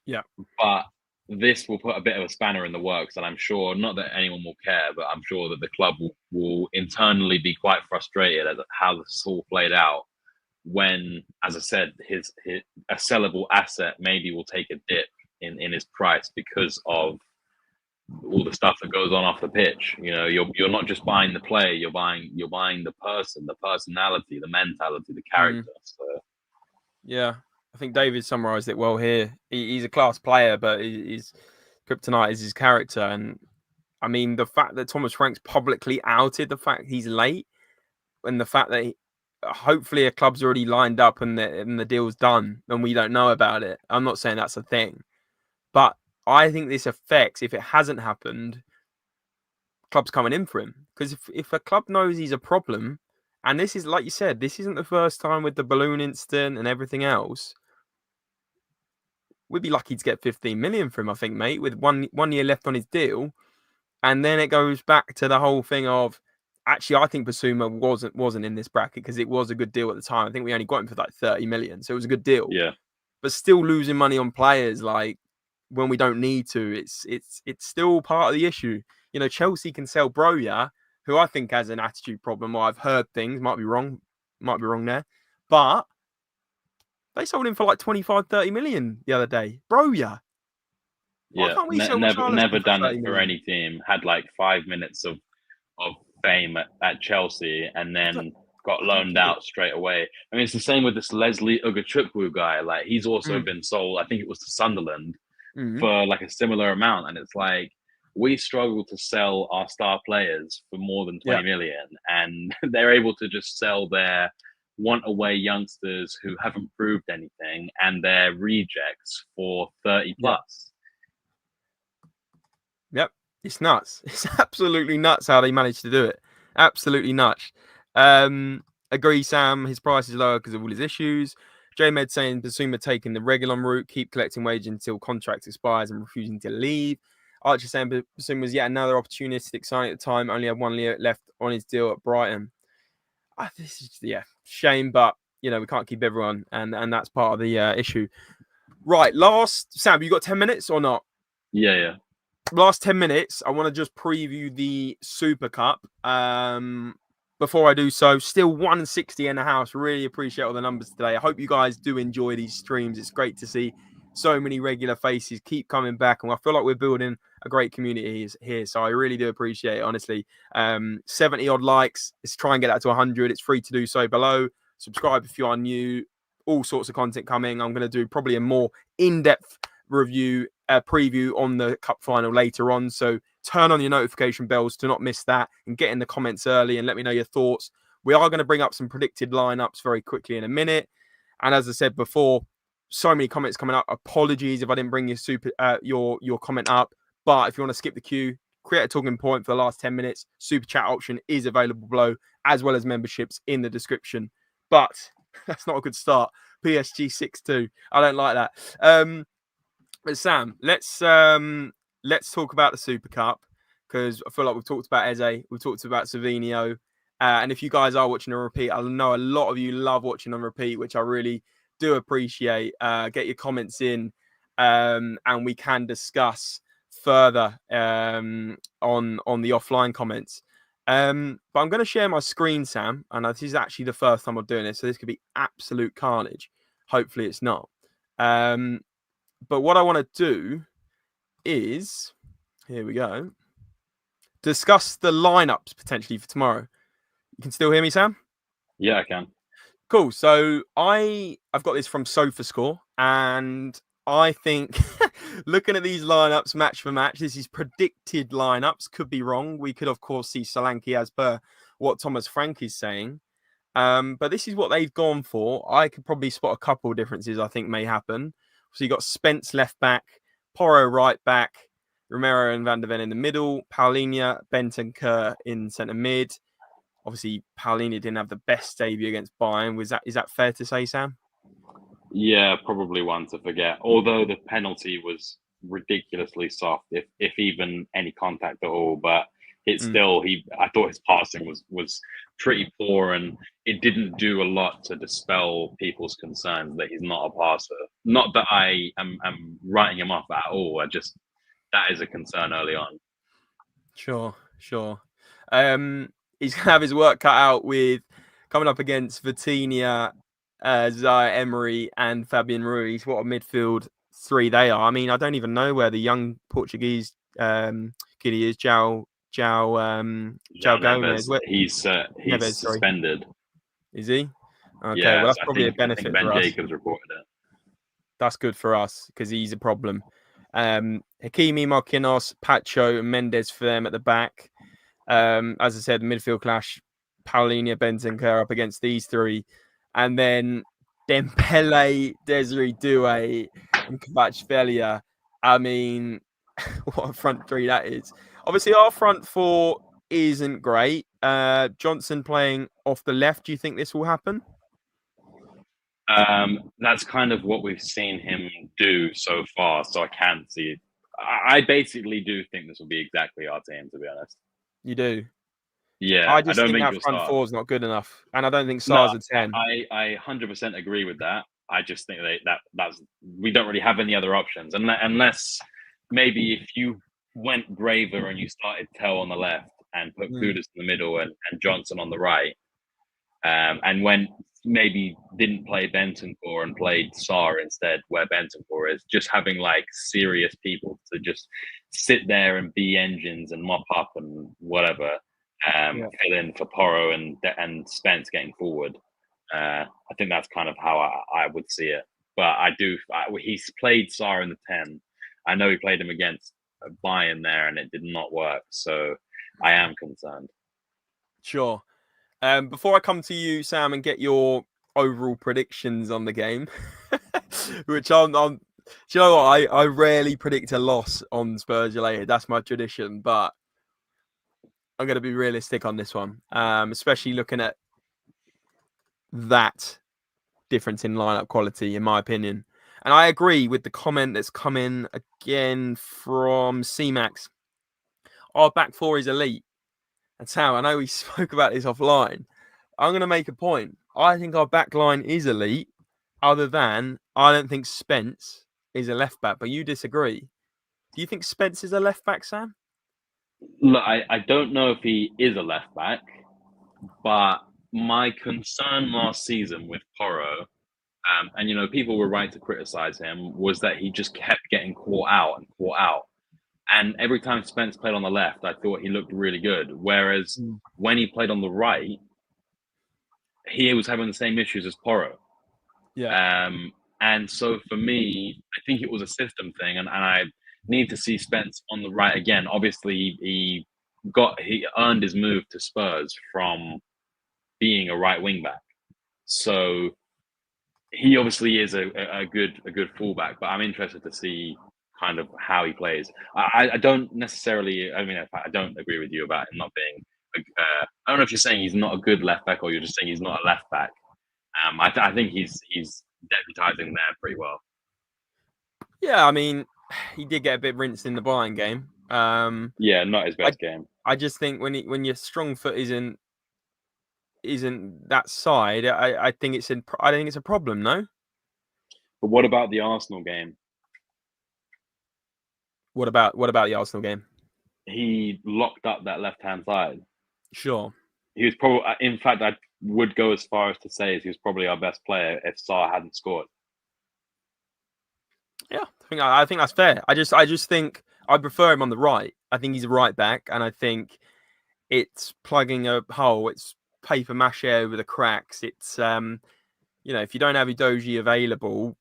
Yeah. But this will put a bit of a spanner in the works, and I'm sure, not that anyone will care, but I'm sure that the club will internally be quite frustrated at how this all played out when, as I said, his a sellable asset maybe will take a dip in his price because of all the stuff that goes on off the pitch. You're not just buying the player, you're buying the person, the personality, the mentality, the character. So yeah, I think David summarised it well here. He's a class player, but his kryptonite is his character. And I mean, the fact that Thomas Frank's publicly outed the fact he's late, and the fact that hopefully a club's already lined up and the deal's done and we don't know about it. I'm not saying that's a thing, but I think this affects, if it hasn't happened, clubs coming in for him. Because if a club knows he's a problem, and this is, like you said, this isn't the first time with the balloon incident and everything else, we'd be lucky to get 15 million for him, I think, mate, with one year left on his deal. And then it goes back to the whole thing of, actually, I think Bissouma wasn't in this bracket because it was a good deal at the time. I think we only got him for 30 million. So it was a good deal. Yeah. But still losing money on players when we don't need to, it's still part of the issue. Chelsea can sell Broja, who I think has an attitude problem, or I've heard things, might be wrong there. But they sold him for 25, 30 million the other day. Broja. Yeah, never done it for any team. Had 5 minutes of fame at Chelsea, and then got loaned out straight away. I mean, it's the same with this Leslie Ugachukwu guy. Like, he's also been sold, I think it was to Sunderland, for like a similar amount. And it's like, we struggle to sell our star players for more than 20 million, and they're able to just sell their want-away youngsters who haven't proved anything and their rejects for 30 plus. Yep, it's nuts. It's absolutely nuts how they managed to do it. Absolutely nuts. Agree, Sam. His price is lower because of all his issues. J-Med saying Basuma taking the Regulon route, keep collecting wage until contract expires and refusing to leave. Archer saying Basuma was yet another opportunistic sign at the time, only had 1 year left on his deal at Brighton. This is, shame, but, we can't keep everyone, and that's part of the issue. Right, Sam, you got 10 minutes or not? Yeah. Last 10 minutes, I want to just preview the Super Cup. Before I do so, still 160 in the house. Really appreciate all the numbers today. I hope you guys do enjoy these streams. It's great to see so many regular faces keep coming back, and I feel like we're building a great community here. So I really do appreciate it, honestly. 70 odd likes. Let's try and get that to 100. It's free to do so below. Subscribe if you are new. All sorts of content coming. I'm going to do probably a more in-depth preview on the cup final later on, so turn on your notification bells to not miss that, and get in the comments early and let me know your thoughts. We are going to bring up some predicted lineups very quickly in a minute, and as I said before, so many comments coming up. Apologies if I didn't bring your comment up, but if you want to skip the queue, create a talking point for the last 10 minutes, super chat option is available below, as well as memberships in the description. But that's not a good start. PSG 6-2, I don't like that. But Sam, let's talk about the Super Cup, because I feel like we've talked about EZE, we've talked about Savio, and if you guys are watching on repeat, I know a lot of you love watching on repeat, which I really do appreciate. Get your comments in, and we can discuss further on the offline comments. But I'm going to share my screen, Sam, and this is actually the first time I'm doing this, so this could be absolute carnage. Hopefully, it's not. But what I want to do is, here we go, discuss the lineups potentially for tomorrow. You can still hear me, Sam? Yeah, I can. Cool. So I've got this from SofaScore, and I think looking at these lineups match for match, this is predicted lineups. Could be wrong. We could, of course, see Solanke as per what Thomas Frank is saying. But this is what they've gone for. I could probably spot a couple of differences I think may happen. So you got Spence left back, Porro right back, Romero and Van der Ven in the middle, Paulinho, Bentancur in centre mid. Obviously, Paulinho didn't have the best debut against Bayern. Is that fair to say, Sam? Yeah, probably one to forget. Although the penalty was ridiculously soft, if even any contact at all. But it's still, I thought his passing was pretty poor, and it didn't do a lot to dispel people's concerns that he's not a passer. Not that I am writing him off at all. That is a concern early on. Sure. He's gonna have his work cut out with coming up against Vitinha, Zaire Emery, and Fabian Ruiz. What a midfield three they are. I mean, I don't even know where the young Portuguese kid is. João Gomez. He's suspended. Is he? Okay, yeah, well, that's probably a benefit Ben for us. Jacobs reported it. That's good for us because he's a problem. Hakimi, Marquinhos, Pacho, and Mendes for them at the back. As I said, midfield clash, Paulinho, Bentancur up against these three. And then Dembele, Desiree Doué, and Kvaratskhelia. I mean, what a front three that is. Obviously, our front four isn't great. Johnson playing off the left. Do you think this will happen? That's kind of what we've seen him do so far, so I can see it. I basically do think this will be exactly our team, to be honest. You do? Yeah, I just think that front four is not good enough, and I don't think Sar's a 10. I 100% agree with that. I just think that's we don't really have any other options, unless maybe if you went braver and you started Tell on the left and put Kudus in the middle and Johnson on the right, and when maybe didn't play Bentancur and played Sarr instead, where Bentancur is, just having like serious people to just sit there and be engines and mop up and whatever. fill in for Porro and Spence getting forward. I think that's kind of how I would see it. But he's played Sarr in the 10. I know he played him against Bayern there, and it did not work. So I am concerned. Sure. Before I come to you, Sam, and get your overall predictions on the game, which I'm do you know what? I rarely predict a loss on SpursRelated. That's my tradition, but I'm going to be realistic on this one, especially looking at that difference in lineup quality, in my opinion. And I agree with the comment that's come in again from C-Max. Our back four is elite. And Sam, I know we spoke about this offline. I'm going to make a point. I think our back line is elite, other than I don't think Spence is a left back, but you disagree. Do you think Spence is a left back, Sam? Look, I don't know if he is a left back, but my concern last season with Porro, and people were right to criticize him, was that he just kept getting caught out and caught out. And every time Spence played on the left, I thought he looked really good. Whereas when he played on the right, he was having the same issues as Porro. Yeah. And so for me, I think it was a system thing, and I need to see Spence on the right again. Obviously, he earned his move to Spurs from being a right wing back. So he obviously is a good fullback, but I'm interested to see kind of how he plays. I don't necessarily. I mean, I don't agree with you about him not being. I don't know if you're saying he's not a good left back, or you're just saying he's not a left back. I think he's deputizing there pretty well. Yeah, I mean, he did get a bit rinsed in the Bayern game. Yeah, not his best game. I just think when your strong foot isn't that side, I think it's a problem. No. But what about the Arsenal game? What about the Arsenal game? He locked up that left-hand side. Sure. He was probably, in fact, I would go as far as to say he was probably our best player if Sarr hadn't scored. Yeah, I think that's fair. I just think I prefer him on the right. I think he's a right back, and I think it's plugging a hole. It's paper mache over the cracks. It's if you don't have Udogie available,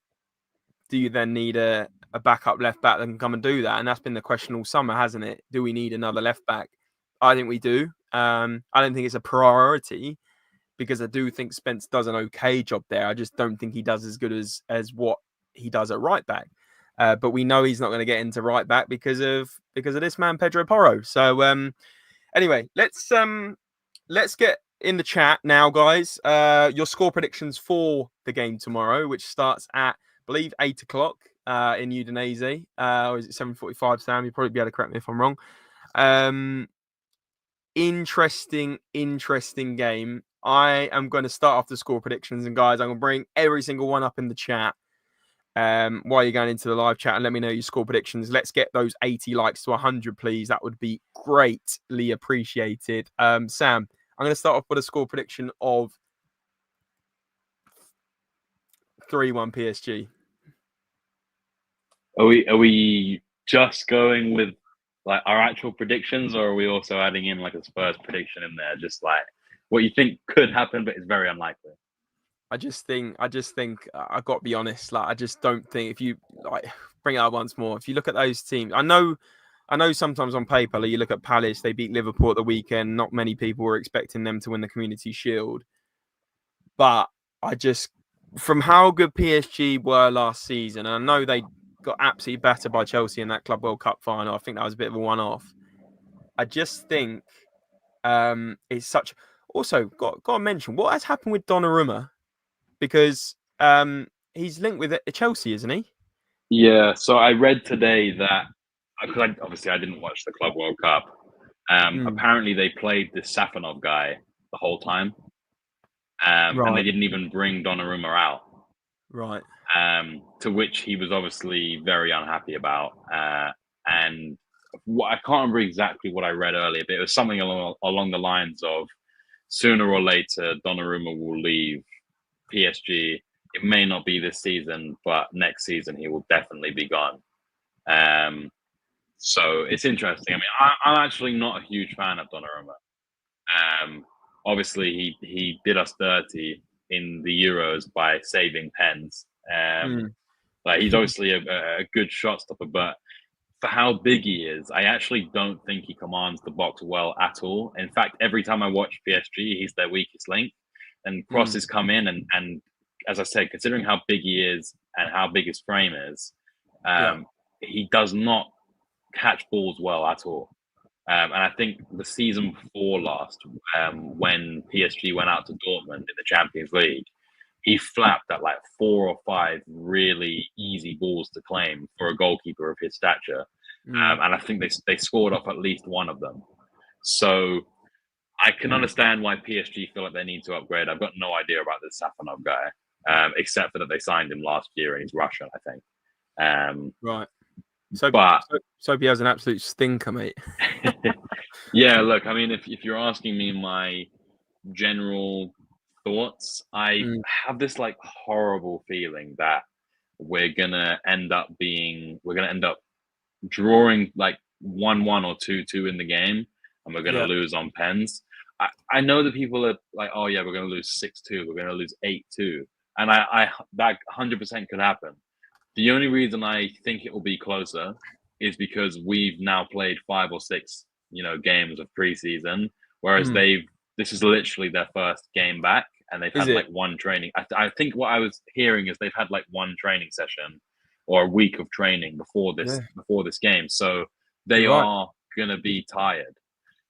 do you then need a backup left back that can come and do that? And that's been the question all summer, hasn't it? Do we need another left back? I think we do. I don't think it's a priority because I do think Spence does an okay job there. I just don't think he does as good as what he does at right back. But we know he's not going to get into right back because of this man Pedro Porro. So anyway, let's get in the chat now, guys. Your score predictions for the game tomorrow, which starts at, I believe, 8:00 in Udinese. Or is it 7:45, Sam? You'll probably be able to correct me if I'm wrong. Interesting game. I am going to start off the score predictions, and guys, I'm going to bring every single one up in the chat while you're going into the live chat, and let me know your score predictions. Let's get those 80 likes to 100, please. That would be greatly appreciated. Sam, I'm going to start off with a score prediction of 3-1 PSG. Are we just going with like our actual predictions, or are we also adding in like a Spurs prediction in there, just like what you think could happen, but it's very unlikely? I just think I've got to be honest. Like, I just don't think, if you like bring it up once more, if you look at those teams, I know sometimes on paper, like you look at Palace, they beat Liverpool at the weekend. Not many people were expecting them to win the Community Shield, but from how good PSG were last season, and I know they got absolutely battered by Chelsea in that Club World Cup final. I think that was a bit of a one-off. I just think it's such. Also, got to mention what has happened with Donnarumma, because he's linked with Chelsea, isn't he? Yeah. So I read today that, because obviously I didn't watch the Club World Cup. Apparently they played the Safanov guy the whole time, and they didn't even bring Donnarumma out. Right. To which he was obviously very unhappy about. And I can't remember exactly what I read earlier, but it was something along the lines of, sooner or later, Donnarumma will leave PSG. It may not be this season, but next season he will definitely be gone. So it's interesting. I mean, I'm actually not a huge fan of Donnarumma. Obviously, he did us dirty in the Euros by saving pens. Like he's obviously a good shot stopper, but for how big he is, I actually don't think he commands the box well at all. In fact, every time I watch PSG, he's their weakest link, and crosses come in, and as I said, considering how big he is and how big his frame is, he does not catch balls well at all. And I think the season before last, when PSG went out to Dortmund in the Champions League, he flapped at like 4 or 5 really easy balls to claim for a goalkeeper of his stature. And I think they scored off at least one of them. So I can understand why PSG feel like they need to upgrade. I've got no idea about this Safanov guy, except for that they signed him last year and he's Russian, I think. Right. So he has an absolute stinker, mate. Yeah, look, I mean, if you're asking me my general thoughts, I have this like horrible feeling that we're gonna end up drawing like 1-1 or 2-2 in the game, and we're gonna lose on pens. I know that people are like, oh yeah, we're gonna lose 6-2, we're gonna lose 8-2, and I that 100% could happen. The only reason I think it will be closer is because we've now played 5 or 6, games of preseason, whereas this is literally their first game back, and they've had like one training. I think what I was hearing is they've had like one training session or a week of training before this game, so they are gonna be tired.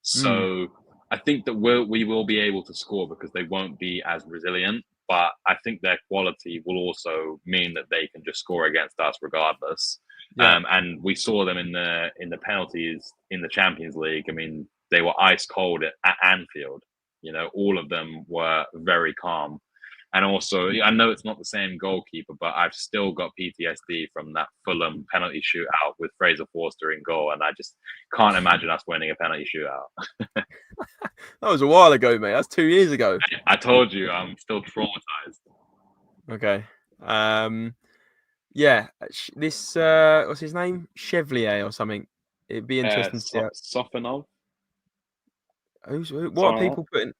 So I think that we will be able to score because they won't be as resilient. But I think their quality will also mean that they can just score against us regardless. And we saw them in the penalties in the Champions League. I mean, they were ice cold at Anfield. All of them were very calm. And also, I know it's not the same goalkeeper, but I've still got PTSD from that Fulham penalty shootout with Fraser Forster in goal. And I just can't imagine us winning a penalty shootout. That was a while ago, mate. That's 2 years ago. I told you, I'm still traumatized. Okay. Yeah. This, what's his name? Chevalier or something. It'd be interesting to see. Sofanov? What are people putting?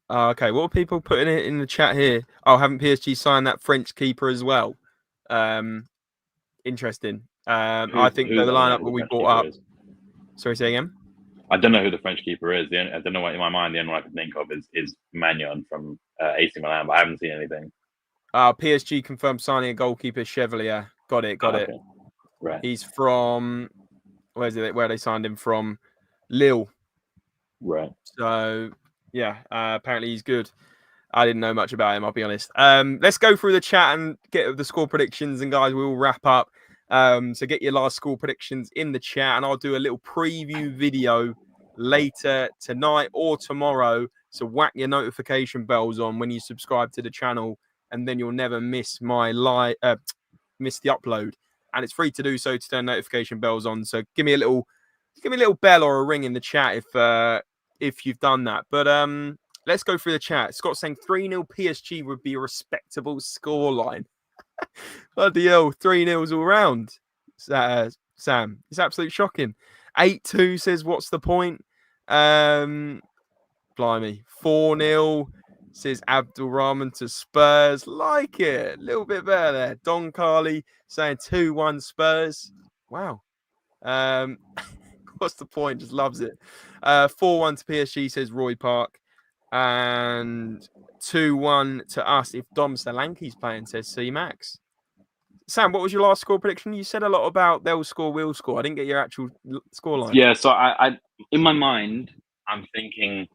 Okay, what are people putting in the chat here? Oh, haven't PSG signed that French keeper as well? Interesting. I think the lineup that we brought up. Sorry, say again. I don't know who the French keeper is. I don't know what in my mind. The only one I can think of is Magnon from AC Milan, but I haven't seen anything. PSG confirmed signing a goalkeeper, Chevalier. Got it. Right. He's from where they signed him from? Lille. Right. So yeah, apparently he's good. I didn't know much about him, I'll be honest. Let's go through the chat and get the score predictions, and guys, we'll wrap up. So get your last score predictions in the chat, and I'll do a little preview video later tonight or tomorrow. So whack your notification bells on when you subscribe to the channel, and then you'll never miss miss the upload. And it's free to do so to turn notification bells on. So give me a little bell or a ring in the chat if you've done that. But let's go through the chat. Scott saying 3-0 PSG would be a respectable scoreline. Bloody hell, 3-0s all round. Sam, it's absolutely shocking. 8-2 says, what's the point? Blimey. 4-0 says Abdul Rahman to Spurs. Like it. A little bit better there. Don Carly saying 2-1 Spurs. Wow. What's the point? Just loves it. 4-1 to PSG, says Roy Park. And 2-1 to us if Dom Solanke's playing, says C Max. Sam, what was your last score prediction? You said a lot about they'll score, we'll score. I didn't get your actual scoreline. Yeah, so I in my mind, I'm thinking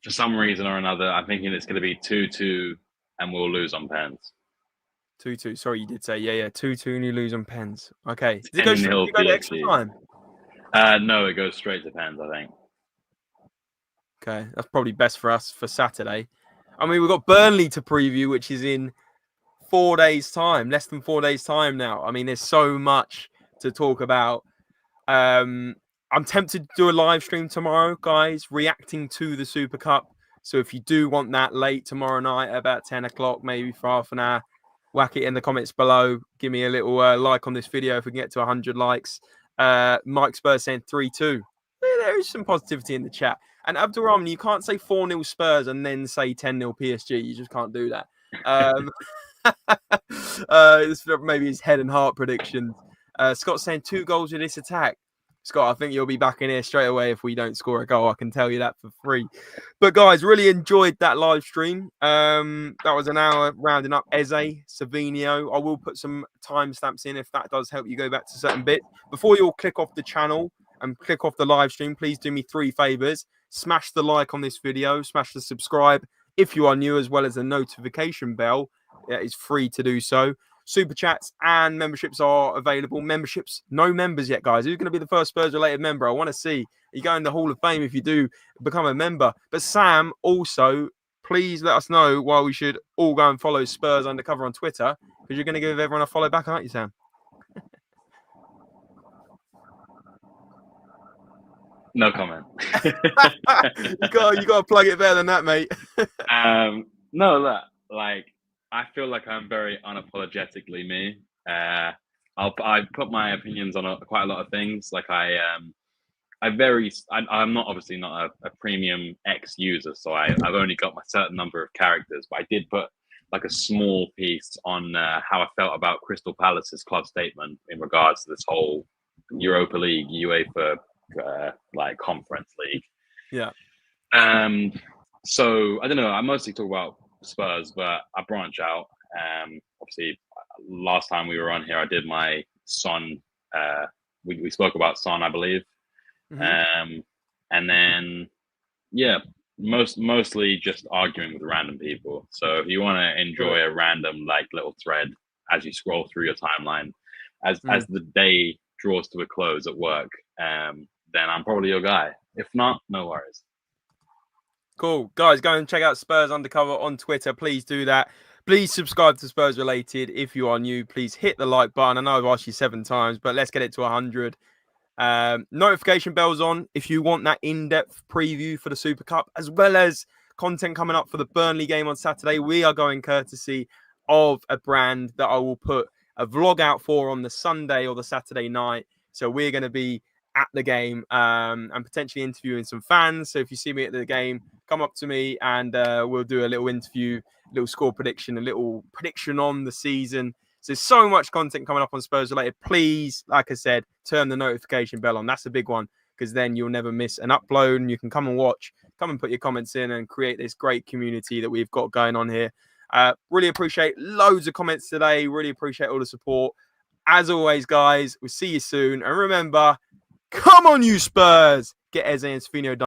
for some reason or another, I'm thinking it's going to be 2-2 and we'll lose on pens. 2-2. Sorry, you did say, yeah, 2-2 and you lose on pens. Okay. Does it go to extra time? No, it goes straight to pens, I think. Okay, that's probably best for us for Saturday. I mean, we've got Burnley to preview, which is in 4 days' time, less than 4 days' time now. I mean, there's so much to talk about. I'm tempted to do a live stream tomorrow, guys, reacting to the Super Cup. So if you do want that late tomorrow night, about 10 o'clock, maybe for half an hour, whack it in the comments below. Give me a little like on this video if we can get to 100 likes. Mike Spurs saying 3-2. There is some positivity in the chat. And Abdurrahman, you can't say 4-0 Spurs and then say 10-0 PSG. You just can't do that. It's maybe his head and heart predictions. Scott's saying 2 goals with this attack. Scott, I think you'll be back in here straight away if we don't score a goal. I can tell you that for free. But guys, really enjoyed that live stream. That was an hour rounding up EZE Savinho. I will put some timestamps in if that does help you go back to certain bits. Before you all click off the channel and click off the live stream, please do me 3 favors. Smash the like on this video. Smash the subscribe if you are new, as well as the notification bell. It is free to do so. Super chats and memberships are available. Memberships, no members yet, guys. Who's going to be the first Spurs-related member? I want to see. You go in the Hall of Fame if you do become a member. But Sam, also, please let us know why we should all go and follow Spurs Undercover on Twitter, because you're going to give everyone a follow back, aren't you, Sam? No comment. you got to plug it better than that, mate. No, look, like, I feel like I'm very unapologetically me. I put my opinions on quite a lot of things. Like I'm not obviously not a premium X user, so I've only got my certain number of characters. But I did put like a small piece on how I felt about Crystal Palace's club statement in regards to this whole Europa League, UEFA like Conference League. Yeah. So I don't know. I mostly talk about Spurs, but I branch out. Obviously, last time we were on here, I did my Son. We spoke about Son, I believe. Mm-hmm. And then, yeah, mostly just arguing with random people. So if you want to enjoy a random like little thread as you scroll through your timeline, as the day draws to a close at work, then I'm probably your guy. If not, no worries. Cool. Guys, go and check out Spurs Undercover on Twitter. Please do that. Please subscribe to Spurs Related. If you are new, please hit the like button. I know I've asked you 7 times, but let's get it to 100. Notification bells on if you want that in-depth preview for the Super Cup, as well as content coming up for the Burnley game on Saturday. We are going courtesy of a brand that I will put a vlog out for on the Sunday or the Saturday night. So we're going to be at the game and potentially interviewing some fans. So if you see me at the game, come up to me and we'll do a little interview, little score prediction, a little prediction on the season. So there's so much content coming up on Spurs Related. Please, like I said, turn the notification bell on. That's a big one, because then you'll never miss an upload and you can come and watch, come and put your comments in and create this great community that we've got going on here. Really appreciate loads of comments today. Really appreciate all the support. As always, guys, we'll see you soon. And remember, come on, you Spurs! Get EZE and Savino done.